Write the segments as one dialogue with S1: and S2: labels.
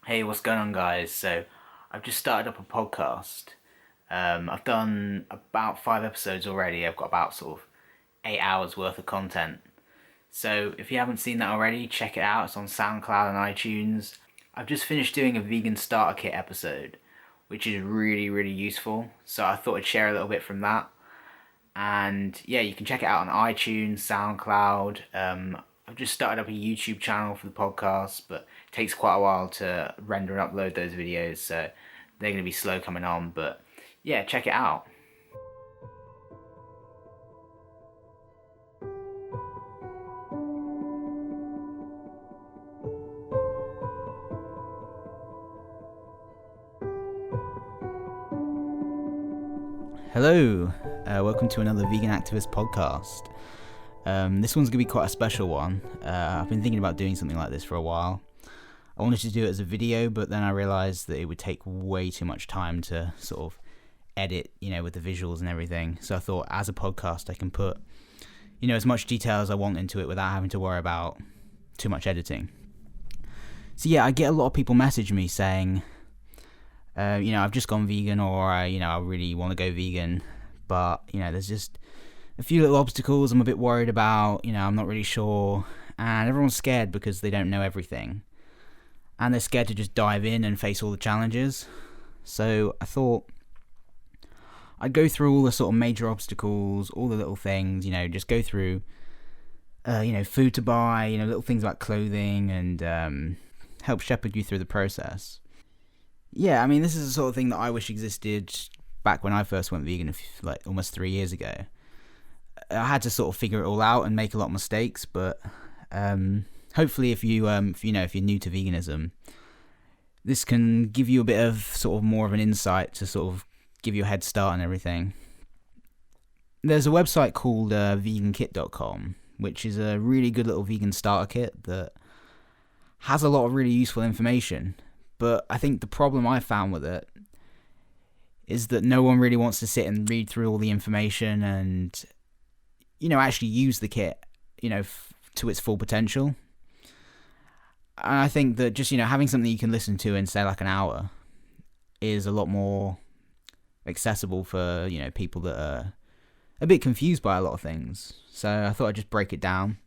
S1: Hey, what's going on, guys? So, I've just started up a podcast. I've done about 5 episodes already. I've got about sort of 8 hours worth of content. So, if you haven't seen that already, check it out. It's on SoundCloud and iTunes. I've just finished doing a vegan starter kit episode, which is really, really useful. So, I thought I'd share a little bit from that. And yeah, you can check it out on iTunes, SoundCloud. I've just started up a YouTube channel for the podcast, but it takes quite a while to render and upload those videos, so they're going to be slow coming on. But yeah, check it out. Hello, welcome to another Vegan Activist podcast. This one's going to be quite a special one. I've been thinking about doing something like this for a while. I wanted to do it as a video, but then I realised that it would take way too much time to sort of edit, with the visuals and everything. So I thought as a podcast I can put, as much detail as I want into it without having to worry about too much editing. So yeah, I get a lot of people message me saying, I've just gone vegan, or I really want to go vegan, but there's just a few little obstacles I'm a bit worried about. I'm not really sure, and everyone's scared because they don't know everything, and they're scared to just dive in and face all the challenges. So I thought I'd go through all the sort of major obstacles, all the little things, just go through, food to buy, little things like clothing, and help shepherd you through the process. Yeah, I mean, this is the sort of thing that I wish existed back when I first went vegan, like almost 3 years ago. I had to sort of figure it all out and make a lot of mistakes, but hopefully, if you're new to veganism, this can give you a bit of sort of more of an insight to sort of give you a head start and everything. There's a website called vegankit.com, which is a really good little vegan starter kit that has a lot of really useful information. But I think the problem I found with it is that no one really wants to sit and read through all the information and, actually use the kit, to its full potential. And I think that just, having something you can listen to in, say, like an hour is a lot more accessible for, people that are a bit confused by a lot of things. So I thought I'd just break it down.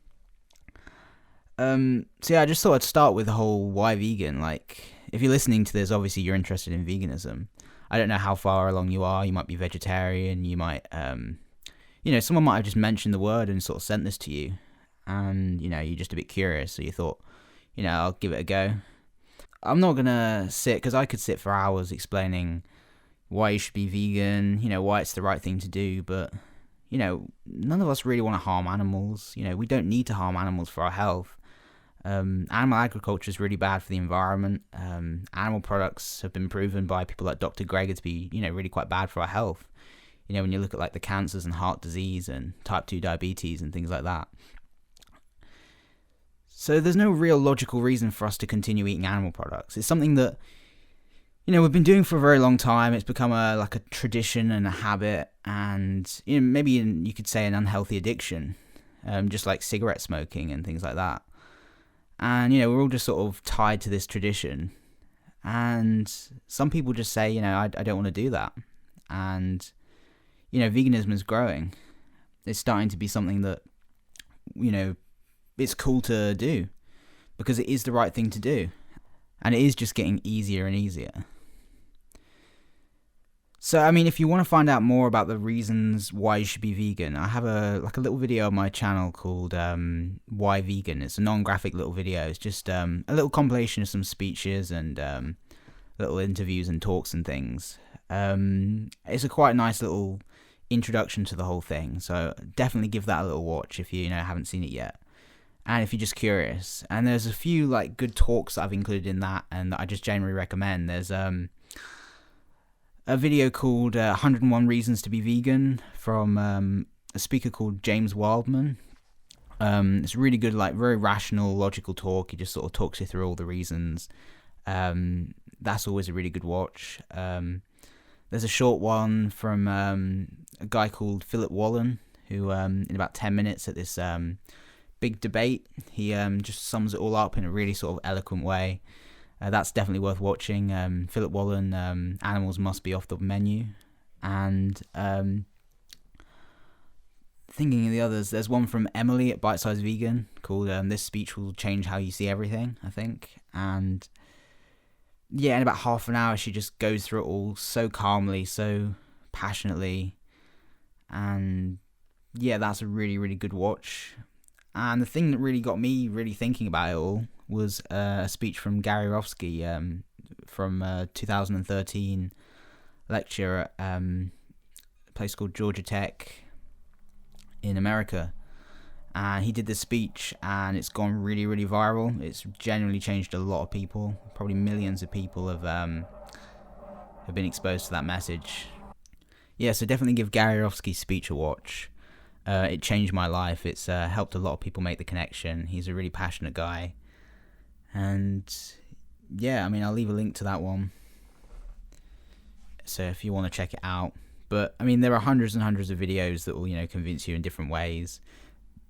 S1: So yeah, I just thought I'd start with the whole why vegan. Like, if you're listening to this, obviously you're interested in veganism. I don't know how far along you are. You might be vegetarian. You might, someone might have just mentioned the word and sort of sent this to you. And, you're just a bit curious. So you thought, I'll give it a go. I'm not going to sit, because I could sit for hours explaining why you should be vegan, why it's the right thing to do. But, none of us really want to harm animals. We don't need to harm animals for our health. Animal agriculture is really bad for the environment. Animal products have been proven by people like Dr. Greger to be, really quite bad for our health. When you look at like the cancers and heart disease and type 2 diabetes and things like that. So there's no real logical reason for us to continue eating animal products. It's something that, we've been doing for a very long time. It's become a tradition and a habit, and maybe you could say an unhealthy addiction, just like cigarette smoking and things like that. And, we're all just sort of tied to this tradition. And some people just say, I don't want to do that. And, veganism is growing. It's starting to be something that, it's cool to do. Because it is the right thing to do. And it is just getting easier and easier. So, I mean, if you want to find out more about the reasons why you should be vegan, I have a little video on my channel called Why Vegan. It's a non-graphic little video. It's just a little compilation of some speeches and little interviews and talks and things. It's a quite nice little introduction to the whole thing. So definitely give that a little watch if you haven't seen it yet. And if you're just curious. And there's a few like good talks that I've included in that and that I just generally recommend. There's a video called 101 Reasons to be Vegan from a speaker called James Wildman. It's really good, like very rational, logical talk. He just sort of talks you through all the reasons. That's always a really good watch. There's a short one from a guy called Philip Wallen, who in about 10 minutes at this big debate, he just sums it all up in a really sort of eloquent way. That's definitely worth watching. Philip Wallen, Animals Must Be Off the Menu. And thinking of the others, there's one from Emily at Bite Size Vegan called This Speech Will Change How You See Everything, I think. And yeah, in about half an hour, she just goes through it all so calmly, so passionately. And yeah, that's a really, really good watch. And the thing that really got me really thinking about it all was a speech from Gary Rofsky from 2013 lecture at a place called Georgia Tech in America. And he did this speech, and it's gone really, really viral. It's genuinely changed a lot of people. Probably millions of people have been exposed to that message. Yeah, so definitely give Gary Rofsky's speech a watch. It changed my life. It's helped a lot of people make the connection. He's a really passionate guy. And yeah, I mean, I'll leave a link to that one, so if you want to check it out. But I mean, there are hundreds and hundreds of videos that will, convince you in different ways.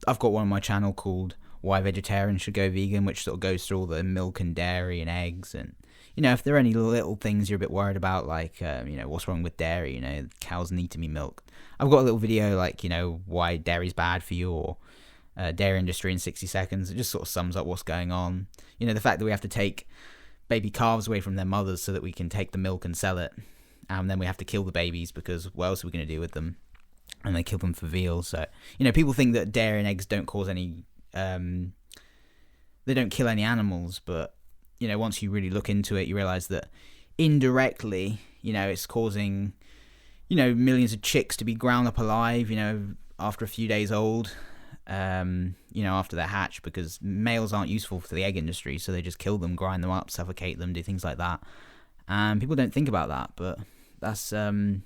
S1: I've got one on my channel called Why Vegetarians Should Go Vegan, which sort of goes through all the milk and dairy and eggs. And, if there are any little things you're a bit worried about, like, what's wrong with dairy, cows need to be milked. I've got a little video like, why dairy's bad for you, or dairy industry in 60 seconds. It just sort of sums up what's going on. The fact that we have to take baby calves away from their mothers so that we can take the milk and sell it. And then we have to kill the babies because what else are we going to do with them? And they kill them for veal. So, people think that dairy and eggs don't cause any, they don't kill any animals. But, once you really look into it, you realize that indirectly, it's causing, millions of chicks to be ground up alive, after a few days old, after they're hatched, because males aren't useful for the egg industry. So they just kill them, grind them up, suffocate them, do things like that. And people don't think about that, but that's, there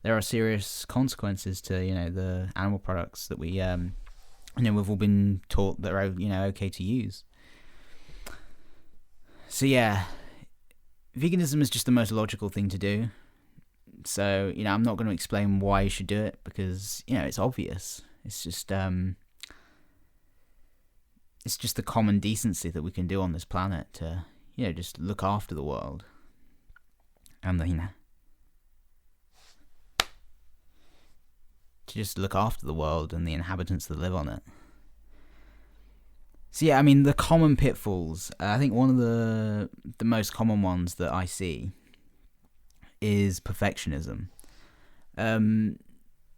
S1: are serious consequences to, the animal products that we, we've all been taught that are, okay to use. So yeah, veganism is just the most logical thing to do. So, I'm not going to explain why you should do it, because, it's obvious. It's just the common decency that we can do on this planet to, just look after the world. And, to just look after the world and the inhabitants that live on it. So yeah, I mean, the common pitfalls, I think one of the most common ones that I see is perfectionism.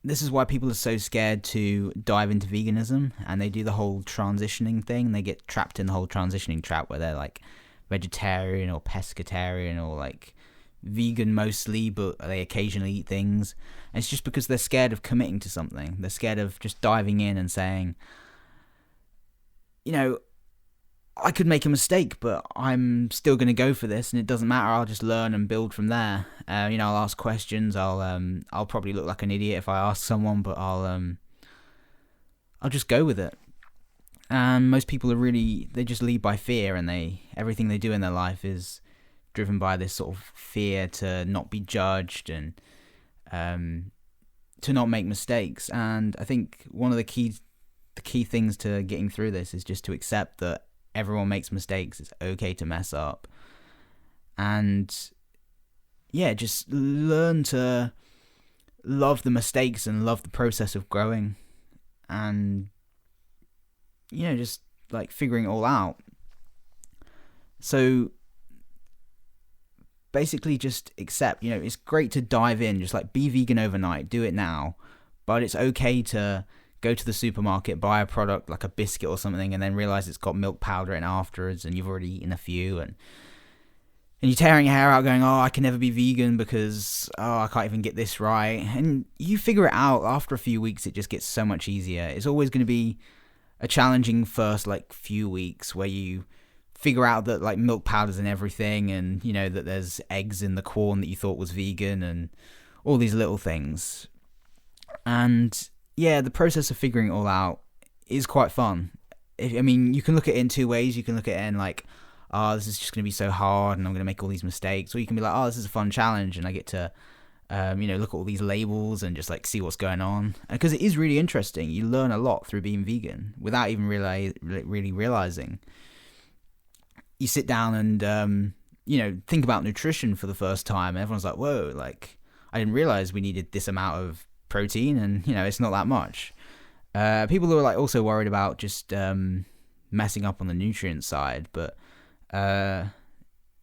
S1: This is why people are so scared to dive into veganism, and they do the whole transitioning thing. They get trapped in the whole transitioning trap where they're like vegetarian or pescatarian or like vegan mostly, but they occasionally eat things. And it's just because they're scared of committing to something. They're scared of just diving in and saying, I could make a mistake, but I'm still going to go for this, and it doesn't matter. I'll just learn and build from there. I'll ask questions. I'll probably look like an idiot if I ask someone, but I'll just go with it. And most people they just lead by fear, and everything they do in their life is driven by this sort of fear to not be judged and to not make mistakes. And I think one of the key things to getting through this is just to accept that everyone makes mistakes. It's okay to mess up. And yeah, just learn to love the mistakes and love the process of growing. And, just like figuring it all out. So basically just accept, it's great to dive in, just like be vegan overnight, do it now. But it's okay to go to the supermarket, buy a product like a biscuit or something, and then realize it's got milk powder in afterwards, and you've already eaten a few, and you're tearing your hair out going, I can never be vegan because, I can't even get this right. And you figure it out after a few weeks. It just gets so much easier. It's always going to be a challenging first few weeks where you figure out that like milk powder's in everything, and that there's eggs in the corn that you thought was vegan, and all these little things. And yeah, the process of figuring it all out is quite fun. You can look at it in two ways. You can look at it in like, this is just going to be so hard and I'm going to make all these mistakes. Or you can be like, this is a fun challenge and I get to, look at all these labels and just like see what's going on. Because it is really interesting. You learn a lot through being vegan without even really realizing. you sit down and think about nutrition for the first time, and everyone's like, whoa, like I didn't realize we needed this amount of protein, and it's not that much. People who are like also worried about just messing up on the nutrient side, but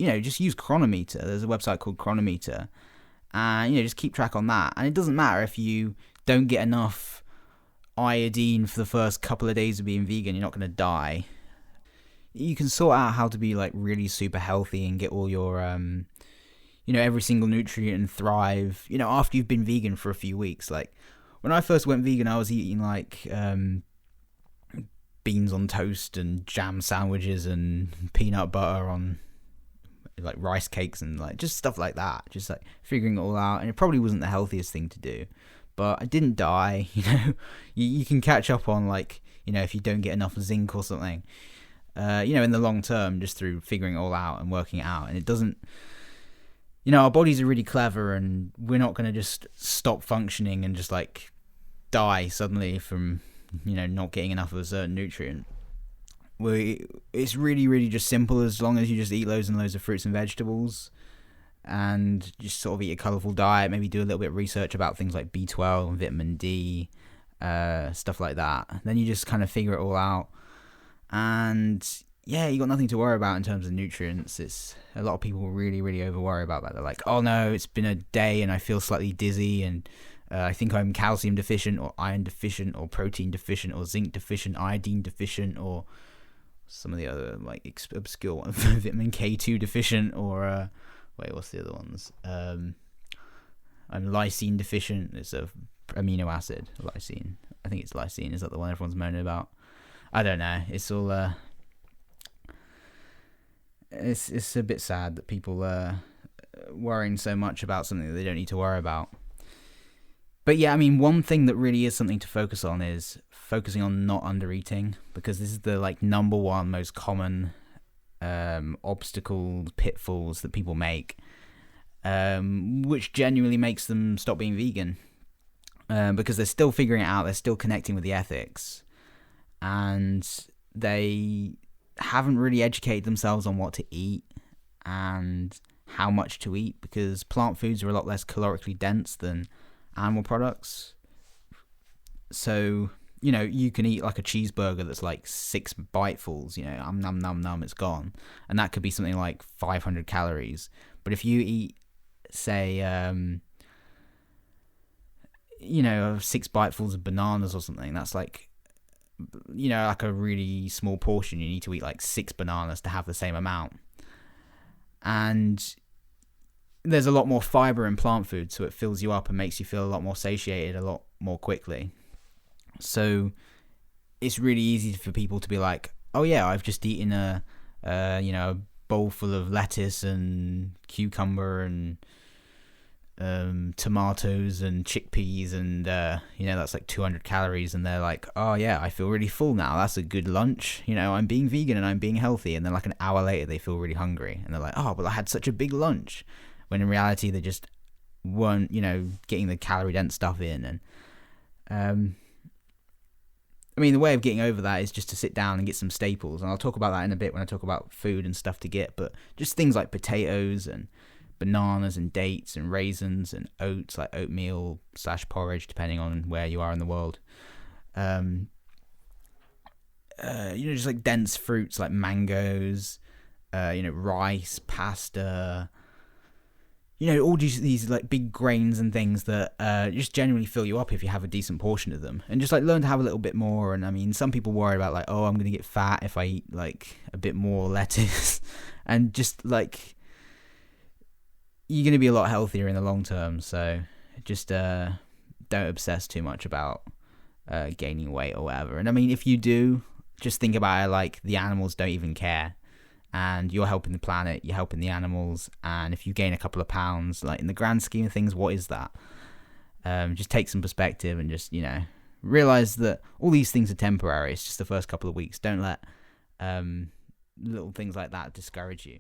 S1: just use Chronometer. There's a website called Chronometer, and just keep track on that. And it doesn't matter if you don't get enough iodine for the first couple of days of being vegan, you're not going to die. You can sort out how to be like really super healthy and get all your every single nutrient and thrive after you've been vegan for a few weeks. Like when I first went vegan, I was eating like beans on toast and jam sandwiches and peanut butter on like rice cakes and like just stuff like that, just like figuring it all out. And it probably wasn't the healthiest thing to do, but I didn't die. You can catch up on like if you don't get enough zinc or something in the long term, just through figuring it all out and working it out. And it doesn't our bodies are really clever, and we're not going to just stop functioning and just like die suddenly from not getting enough of a certain nutrient. It's really, really just simple, as long as you just eat loads and loads of fruits and vegetables and just sort of eat a colourful diet, maybe do a little bit of research about things like B12 and vitamin D, stuff like that. Then you just kind of figure it all out, and yeah, you got nothing to worry about in terms of nutrients. It's a lot of people really, really over worry about that. They're like, oh no, it's been a day and I feel slightly dizzy, and I think I'm calcium deficient or iron deficient or protein deficient or zinc deficient, iodine deficient, or some of the other like obscure ones, vitamin K2 deficient, or what's the other ones? I'm lysine deficient. It's a amino acid, lysine. I think it's lysine. Is that the one everyone's moaning about? I don't know. It's all it's a bit sad that people are worrying so much about something that they don't need to worry about. But yeah, I mean, one thing that really is something to focus on is focusing on not under-eating, because this is the like number one most common obstacles, pitfalls that people make, which genuinely makes them stop being vegan, because they're still figuring it out, they're still connecting with the ethics, and they haven't really educated themselves on what to eat and how much to eat, because plant foods are a lot less calorically dense than animal products. So you can eat like a cheeseburger that's like 6 bitefuls, num num num, it's gone, and that could be something like 500 calories. But if you eat, say 6 bitefuls of bananas or something, that's like like a really small portion. You need to eat like 6 bananas to have the same amount, and there's a lot more fiber in plant food, so it fills you up and makes you feel a lot more satiated a lot more quickly. So it's really easy for people to be like, oh yeah, I've just eaten a bowl full of lettuce and cucumber and tomatoes and chickpeas, and that's like 200 calories, and they're like, oh yeah, I feel really full now, that's a good lunch, I'm being vegan and I'm being healthy. And then like an hour later they feel really hungry, and they're like, oh, but I had such a big lunch, when in reality they just weren't getting the calorie dense stuff in. And I mean, the way of getting over that is just to sit down and get some staples, and I'll talk about that in a bit when I talk about food and stuff to get, but just things like potatoes and bananas and dates and raisins and oats, like oatmeal / porridge, depending on where you are in the world. Just like dense fruits like mangoes, rice, pasta, all these like big grains and things that just genuinely fill you up if you have a decent portion of them, and just like learn to have a little bit more. And I mean, some people worry about like, oh, I'm gonna get fat if I eat like a bit more lettuce, and just like, you're gonna be a lot healthier in the long term. So just don't obsess too much about gaining weight or whatever. And I mean, if you do, just think about it like the animals don't even care, and you're helping the planet, you're helping the animals, and if you gain a couple of pounds, like in the grand scheme of things, what is that? Just take some perspective and just realize that all these things are temporary. It's just the first couple of weeks. Don't let little things like that discourage you.